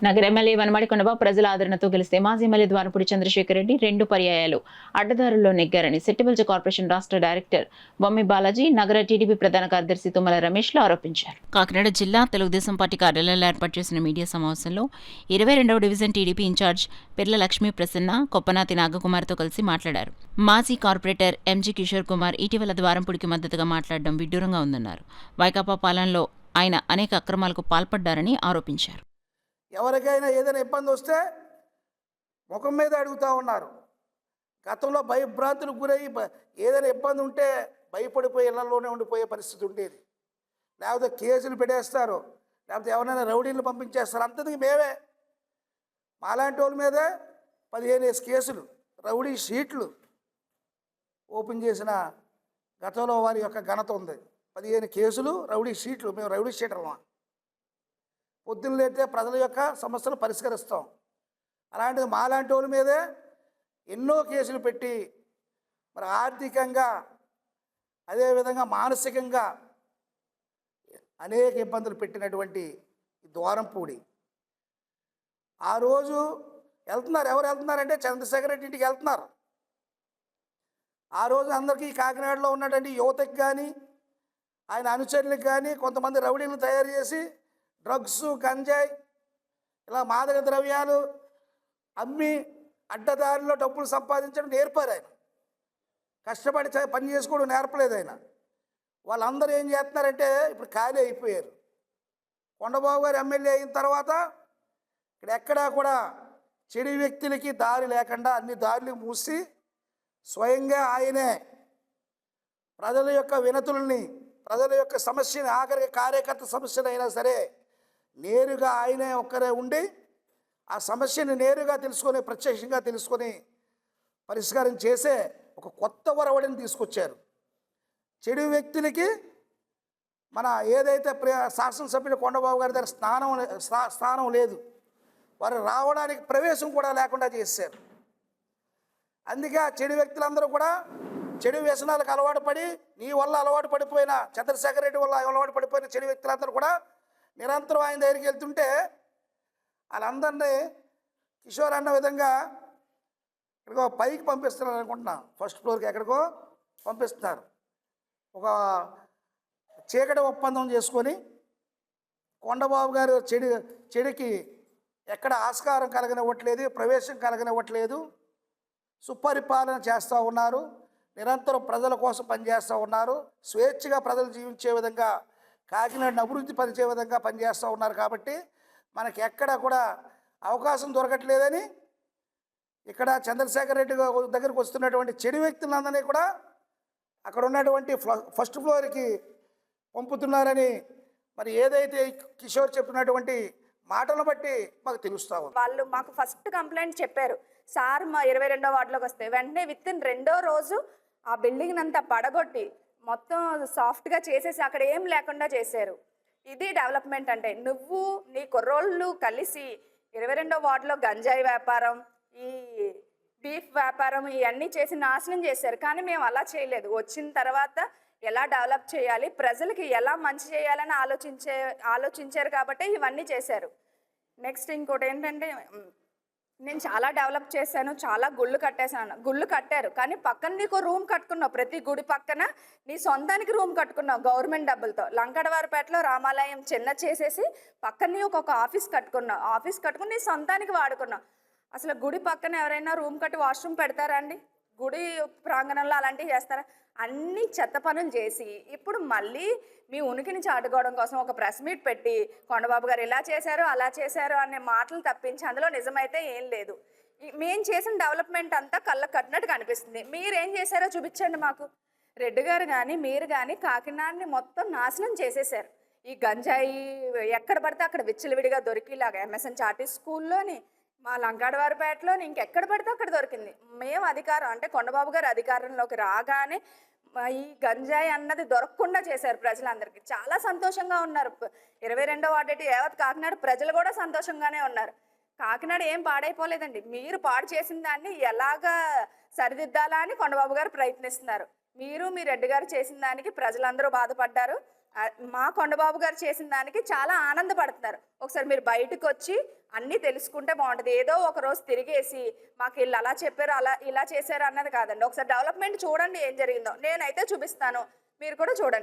నగర ఎమ్మెల్యే వనమాడి కొండబాబు ప్రజల ఆదరణతో గెలిస్తే మాజీ ఎమ్మెల్యే ద్వారపూడి చంద్రశేఖర్ రెడ్డి 2 పర్యాయాలు అడ్డదారుల్లో నెగ్గారని సెట్టిబల్జ కార్పొరేషన్ రాష్ట్ర డైరెక్టర్ బొమ్మి బాలాజీ, నగర టీడీపీ ప్రధాన కార్యదర్శి తుమ్మల రమేష్లు ఆరోపించారు. కాకినాడ జిల్లా తెలుగుదేశం పార్టీ కార్యాలయంలో ఏర్పాటు చేసిన మీడియా సమావేశంలో 22వ division TDP in charge Pirla Lakshmi Prasanna, Koppanati నాగకుమార్తో కలిసి మాట్లాడారు. మాజీ కార్పొరేటర్ ఎంజీ కిషోర్ కుమార్ ఇటీవల ద్వారంపూడికి మద్దతుగా మాట్లాడడం విడ్డూరంగా ఉందన్నారు. వైకాపా పాలనలో ఆయన అనేక అక్రమాలకు పాల్పడ్డారని ఆరోపించారు. ఎవరికైనా ఏదైనా ఇబ్బంది వస్తే ముఖం మీద అడుగుతూ ఉన్నారు. గతంలో భయభ్రాంతులకు గురయ్యి ఏదైనా ఇబ్బంది ఉంటే భయపడిపోయి ఇళ్లలోనే ఉండిపోయే పరిస్థితి ఉండేది. లేకపోతే కేసులు పెట్టేస్తారు, లేకపోతే ఎవరైనా రౌడీలు పంపించేస్తారు. అంతది మేమే మాలాంటి వాళ్ళ మీదే 15 కేసులు, రౌడీ షీట్లు ఓపెన్ చేసిన గతంలో వారి యొక్క ఘనత ఉంది. 15 కేసులు, రౌడీ షీట్లు. మేము రౌడీ షీటర్మా. పొద్దున్న లేతే ప్రజల యొక్క సమస్యలు పరిష్కరిస్తాం. అలాంటిది మాలాంటి వాళ్ళ మీదే ఎన్నో కేసులు పెట్టి మరి ఆర్థికంగా అదేవిధంగా మానసికంగా అనేక ఇబ్బందులు పెట్టినటువంటి ద్వారంపూడి ఆ రోజు వెళ్తున్నారు. ఎవరు వెళ్తున్నారంటే చంద్రశేఖర్ రెడ్డి ఇంటికి వెళ్తున్నారు. ఆ రోజు అందరికీ కాకినాడలో ఉన్నటువంటి యువతకి కానీ ఆయన అనుచరులకు కానీ కొంతమంది రౌడీలను తయారు చేసి డ్రగ్స్, గంజాయి, ఇలా మాదక ద్రవ్యాలు అమ్మి అడ్డదారిలో డబ్బులు సంపాదించడం నేర్పారు. ఆయన కష్టపడి పని చేసుకోవడం నేర్పలేదు ఆయన. వాళ్ళందరూ ఏం చేస్తున్నారంటే ఇప్పుడు ఖాళీ అయిపోయారు. కొండబాబు గారు ఎమ్మెల్యే అయిన తర్వాత ఇక్కడ ఎక్కడా కూడా చెడు వ్యక్తులకి దారి లేకుండా అన్ని దారులు మూసి స్వయంగా ఆయనే ప్రజల యొక్క వినతుల్ని, ప్రజల యొక్క సమస్యని, ఆఖరి కార్యకర్త సమస్యలు అయినా సరే నేరుగా ఆయనే ఒక్కరే ఉండి ఆ సమస్యని నేరుగా తెలుసుకొని, ప్రత్యక్షంగా తెలుసుకొని పరిష్కారం చేసే ఒక కొత్త ఒరవడిని తీసుకొచ్చారు. చెడు వ్యక్తులకి మన ఏదైతే శాసనసభ్యులు కొండబాబు గారి దగ్గర స్థానం లేదు, వారు రావడానికి ప్రవేశం కూడా లేకుండా చేశారు. అందుకే ఆ చెడు వ్యక్తులందరూ కూడా చెడు వ్యసనాలకు అలవాటు పడి, నీ వల్ల అలవాటు పడిపోయిన చంద్రశేఖర్ రెడ్డి వల్ల అలవాటు పడిపోయిన చెడు వ్యక్తులందరూ కూడా నిరంతరం ఆయన దగ్గరికి వెళ్తుంటే వాళ్ళందరినీ కిషోర్ అన్న విధంగా ఎక్కడికో పైకి పంపిస్తున్నారు అనుకుంటున్నాను. ఫస్ట్ ఫ్లోర్కి ఎక్కడికో పంపిస్తున్నారు. ఒక చీకటి ఒప్పందం చేసుకొని కొండబాబు గారు చెడుకి ఎక్కడ ఆస్కారం కలగనివ్వట్లేదు, ప్రవేశం కలగనివ్వట్లేదు, సుపరిపాలన చేస్తూ ఉన్నారు. నిరంతరం ప్రజల కోసం పనిచేస్తూ ఉన్నారు. స్వేచ్ఛగా ప్రజలు జీవించే విధంగా, కాకినాడని అభివృద్ధి పరిచే విధంగా పనిచేస్తూ ఉన్నారు. కాబట్టి మనకి ఎక్కడ కూడా అవకాశం దొరకట్లేదని ఇక్కడ చంద్రశేఖర్ రెడ్డి దగ్గరికి వస్తున్నటువంటి చెడు వ్యక్తులందరినీ కూడా అక్కడ ఉన్నటువంటి ఫస్ట్ ఫ్లోర్కి పంపుతున్నారని మరి ఏదైతే కిషోర్ చెప్పినటువంటి మాటలను బట్టి మాకు తెలుస్తా ఉంది. వాళ్ళు మాకు ఫస్ట్ కంప్లైంట్ చెప్పారు, సార్ మా 22వ వార్డులోకి వస్తే వెంటనే వితిన్ 2వ రోజు ఆ బిల్డింగ్ అంతా పడగొట్టి మొత్తం సాఫ్ట్గా చేసేసి అక్కడ ఏం లేకుండా చేశారు. ఇది డెవలప్మెంట్ అంటే. నువ్వు నీ కుర్రోళ్ళు కలిసి 22వ వార్డులో గంజాయి వ్యాపారం, ఈ బీఫ్ వ్యాపారం ఇవన్నీ చేసి నాశనం చేశారు. కానీ మేము అలా చేయలేదు. వచ్చిన తర్వాత ఎలా డెవలప్ చేయాలి, ప్రజలకి ఎలా మంచి చేయాలని ఆలోచించారు కాబట్టి ఇవన్నీ చేశారు. నెక్స్ట్ ఇంకోటి ఏంటంటే, నేను చాలా డెవలప్ చేశాను, చాలా గుళ్ళు కట్టేశాను. గుళ్ళు కట్టారు కానీ పక్కన నీకు రూమ్ కట్టుకున్నావు, ప్రతి గుడి పక్కన నీ సొంతానికి రూమ్ కట్టుకున్నావు గవర్నమెంట్ డబ్బులతో. లంకడవారిపేటలో రామాలయం చిన్న చేసేసి పక్కన ఒక ఆఫీస్ కట్టుకున్నావు. ఆఫీస్ కట్టుకుని నీ సొంతానికి వాడుకున్నావు. అసలు గుడి పక్కన ఎవరైనా రూమ్ కట్టి వాష్రూమ్ పెడతారా అండి? గుడి ప్రాంగణంలో అలాంటివి చేస్తారా? అన్ని చెత్త పనులు చేసి ఇప్పుడు మళ్ళీ మీ ఉనికిని చాటుకోవడం కోసం ఒక ప్రెస్ మీట్ పెట్టి కొండబాబు గారు ఇలా చేశారు, అలా చేశారు అనే మాటలు తప్పించి అందులో నిజమైతే ఏం లేదు. మేము చేసిన డెవలప్మెంట్ అంతా కళ్ళకు కట్టినట్టు కనిపిస్తుంది. మీరేం చేశారో చూపించండి మాకు. రెడ్డి గారు కానీ మీరు కానీ కాకినాడని మొత్తం నాశనం చేసేశారు. ఈ గంజాయి ఎక్కడ పడితే అక్కడ విచ్చలవిడిగా దొరికిలాగా ఎంఎస్ఎన్ చార్టీ స్కూల్లోని, మా లంకాడవారిపేటలో ఇంకెక్కడ పడితే అక్కడ దొరికింది. మేము అధికారం అంటే కొండబాబు గారు అధికారంలోకి రాగానే ఈ గంజాయి అన్నది దొరకకుండా చేశారు ప్రజలందరికీ. చాలా సంతోషంగా ఉన్నారు. 22వ వార్డు యావత్ కాకినాడ ప్రజలు కూడా సంతోషంగానే ఉన్నారు. కాకినాడ ఏం పాడైపోలేదండి. మీరు పాడు చేసిన దాన్ని ఎలాగా సరిదిద్దాలా అని కొండబాబు గారు ప్రయత్నిస్తున్నారు. మీరు మీ రెడ్డి గారు చేసిన దానికి ప్రజలందరూ బాధపడ్డారు. మా కొండబాబు గారు చేసిన దానికి చాలా ఆనందపడుతున్నారు. ఒకసారి మీరు బయటకు వచ్చి అన్నీ తెలుసుకుంటే బాగుంటుంది. ఏదో ఒక రోజు తిరిగేసి మాకు వీళ్ళు అలా చెప్పారు, అలా ఇలా చేశారు అన్నది కాదండి. ఒకసారి డెవలప్మెంట్ చూడండి ఏం జరిగిందో. నేనైతే చూపిస్తాను, మీరు కూడా చూడండి.